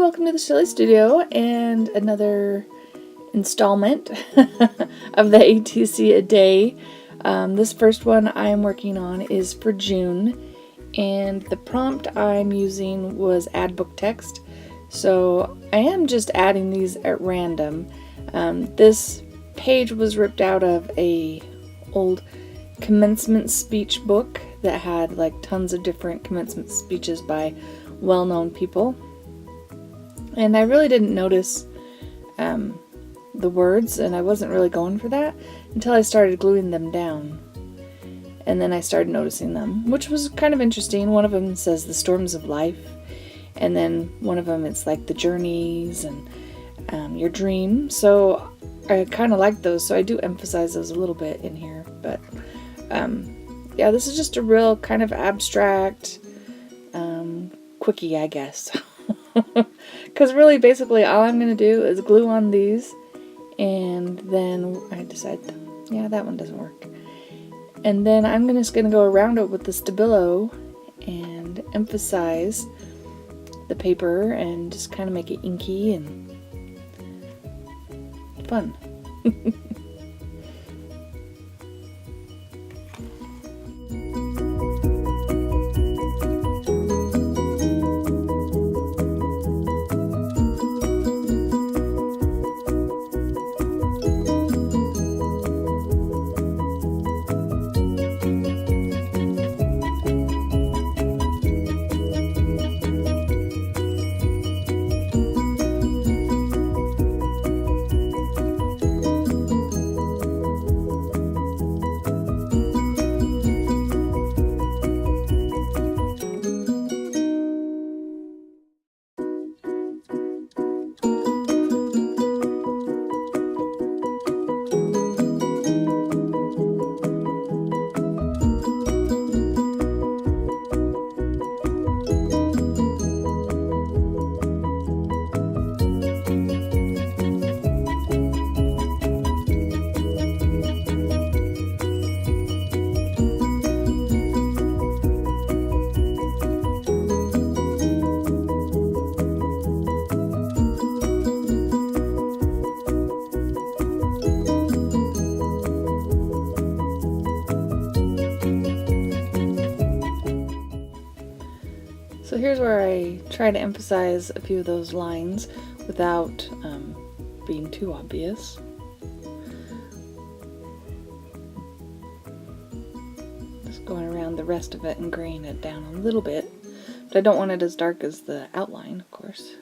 welcome to the Shelley Studio and another installment of the ATC a day. This first one I'm working on is for June, and the prompt I'm using was add book text. So I am just adding these at random. This page was ripped out of a old commencement speech book that had like tons of different commencement speeches by well-known people. And I really didn't notice the words, and I wasn't really going for that until I started gluing them down. And then I started noticing them, which was kind of interesting. One of them says the storms of life, and then one of them it's like the journeys and your dream. So I kind of like those, so I do emphasize those a little bit in here. But yeah, this is just a real kind of abstract quickie, I guess. Because really, basically, all I'm going to do is glue on these, and then I decide, yeah, that one doesn't work. And then I'm just going to go around it with the Stabilo and emphasize the paper and just kind of make it inky and fun. So here's where I try to emphasize a few of those lines without being too obvious. Just going around the rest of it and graying it down a little bit, but I don't want it as dark as the outline, of course.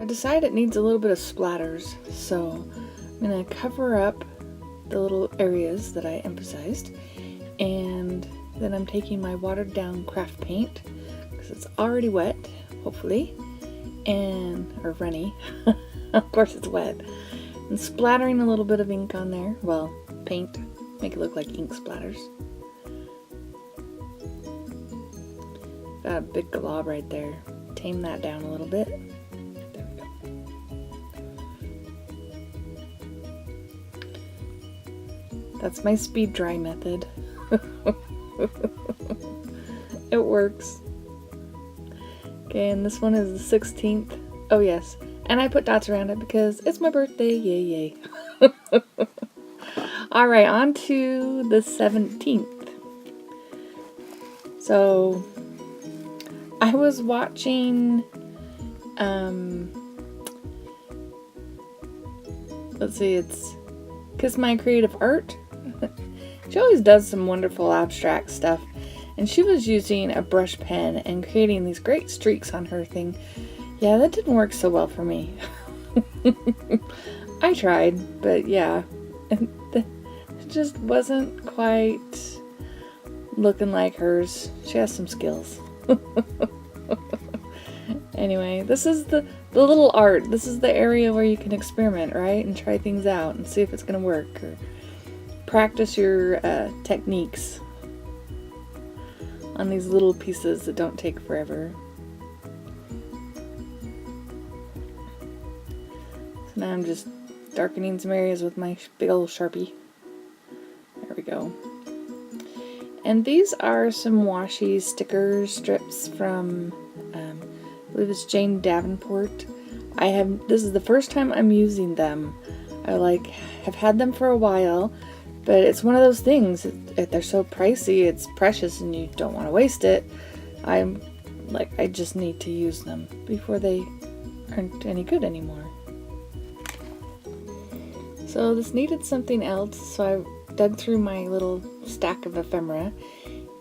Decide it needs a little bit of splatters, so I'm going to cover up the little areas that I emphasized, and then I'm taking my watered down craft paint because it's already wet, hopefully, or runny. Of course it's wet, and splattering a little bit of ink on there, well, paint, make it look like ink splatters. Got a big glob right there, tame that down a little bit. That's my speed dry method. It works. Okay, and this one is the 16th. Oh yes, and I put dots around it because it's my birthday. Yay, yay. Alright, on to the 17th. So, I was watching, let's see, it's Kiss My Creative Art. She always does some wonderful abstract stuff, and she was using a brush pen and creating these great streaks on her thing. Yeah, that didn't work so well for me. I tried, but yeah, it just wasn't quite looking like hers. She has some skills. Anyway, this is the little art. This is the area where you can experiment, right? And try things out and see if it's going to work. Or practice your techniques on these little pieces that don't take forever. So now I'm just darkening some areas with my big old Sharpie. There we go. And these are some washi sticker strips from, I believe it's Jane Davenport. This is the first time I'm using them. I have had them for a while, but it's one of those things, they're so pricey, it's precious and you don't want to waste it. I just need to use them before they aren't any good anymore. So this needed something else, so I dug through my little stack of ephemera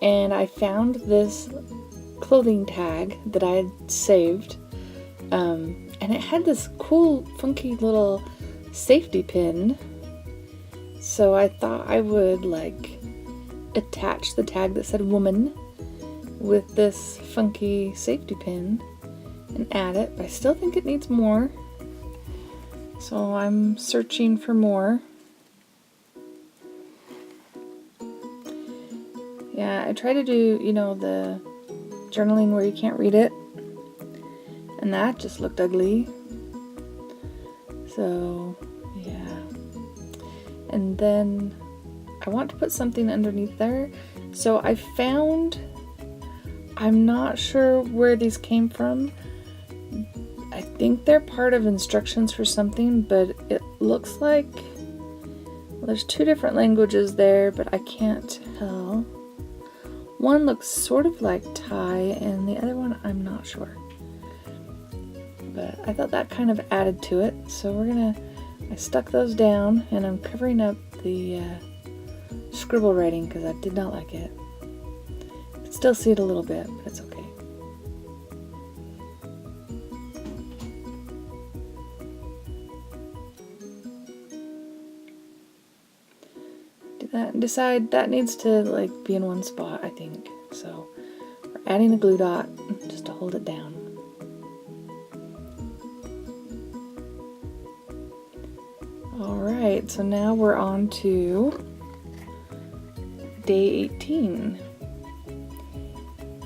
and I found this clothing tag that I had saved, and it had this cool funky little safety pin, so I thought I would attach the tag that said woman with this funky safety pin and add it, but I still think it needs more, so I'm searching for more. Yeah, I try to do, the journaling where you can't read it, and that just looked ugly. So, yeah. And then I want to put something underneath there. So I found, I'm not sure where these came from. I think they're part of instructions for something, but it looks like, well, there's two different languages there, but I can't tell. One looks sort of like Thai, and the other one I'm not sure. But I thought that kind of added to it, so I stuck those down, and I'm covering up the scribble writing because I did not like it. You can still see it a little bit, but it's okay. Do that and decide that needs to be in one spot, I think. So we're adding a glue dot just to hold it down. Alright, so now we're on to day 18.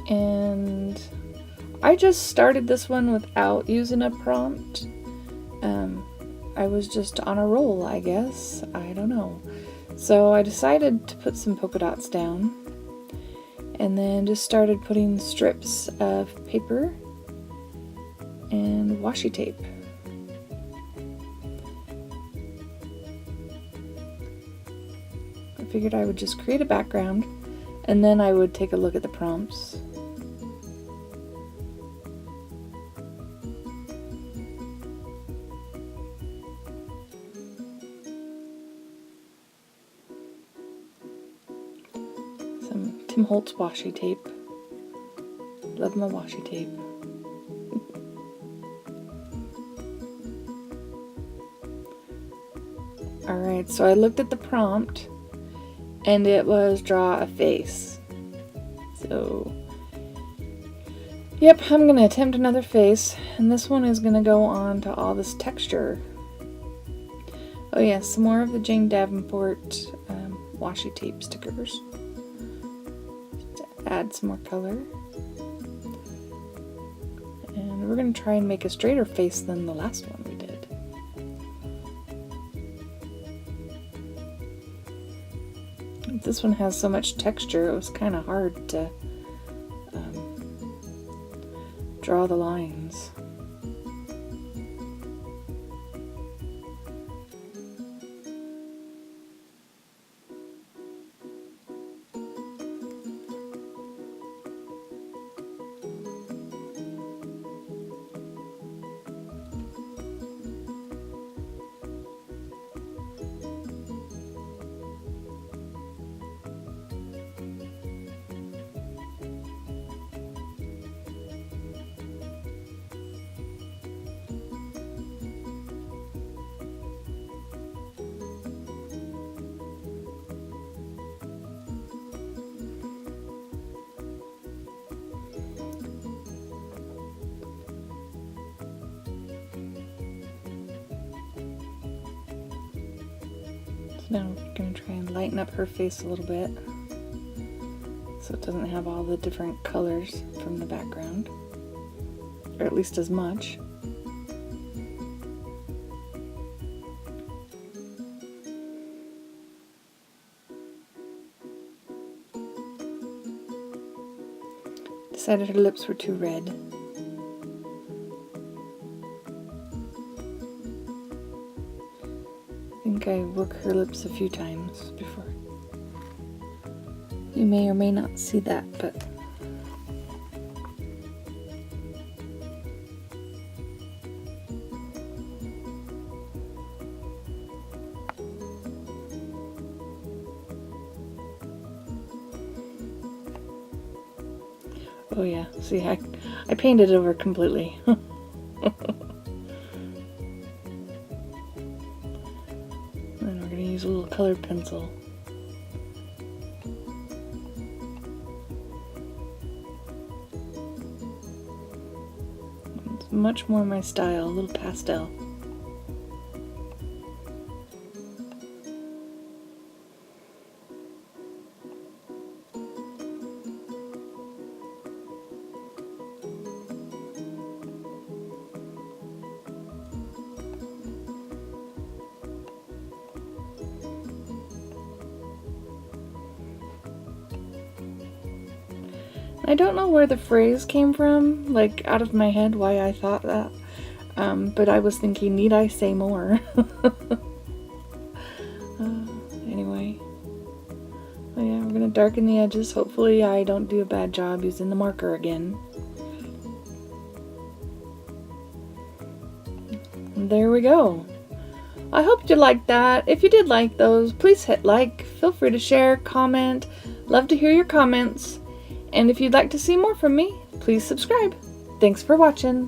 And I just started this one without using a prompt. I was just on a roll, I guess. I don't know. So I decided to put some polka dots down and then just started putting strips of paper and washi tape. I figured I would just create a background and then I would take a look at the prompts. Some Tim Holtz washi tape. Love my washi tape. Alright, so I looked at the prompt and it was draw a face. So, yep, I'm going to attempt another face, and this one is going to go on to all this texture. Oh yeah, some more of the Jane Davenport washi tape stickers. To add some more color. And we're going to try and make a straighter face than the last one we did. This one has so much texture, it was kind of hard to draw the lines. Now we're going to try and lighten up her face a little bit so it doesn't have all the different colors from the background, or at least as much. decided her lips were too red. I think I work her lips a few times before. You may or may not see that, but oh yeah, see, I painted it over completely. And we're going to use a little colored pencil. It's much more my style, a little pastel. I don't know where the phrase came from, like out of my head, why I thought that, but I was thinking, need I say more? Anyway, oh yeah, we're going to darken the edges. Hopefully I don't do a bad job using the marker again. And there we go. I hope you liked that. If you did like those, please hit like. Feel free to share, comment. Love to hear your comments. And if you'd like to see more from me, please subscribe. Thanks for watching.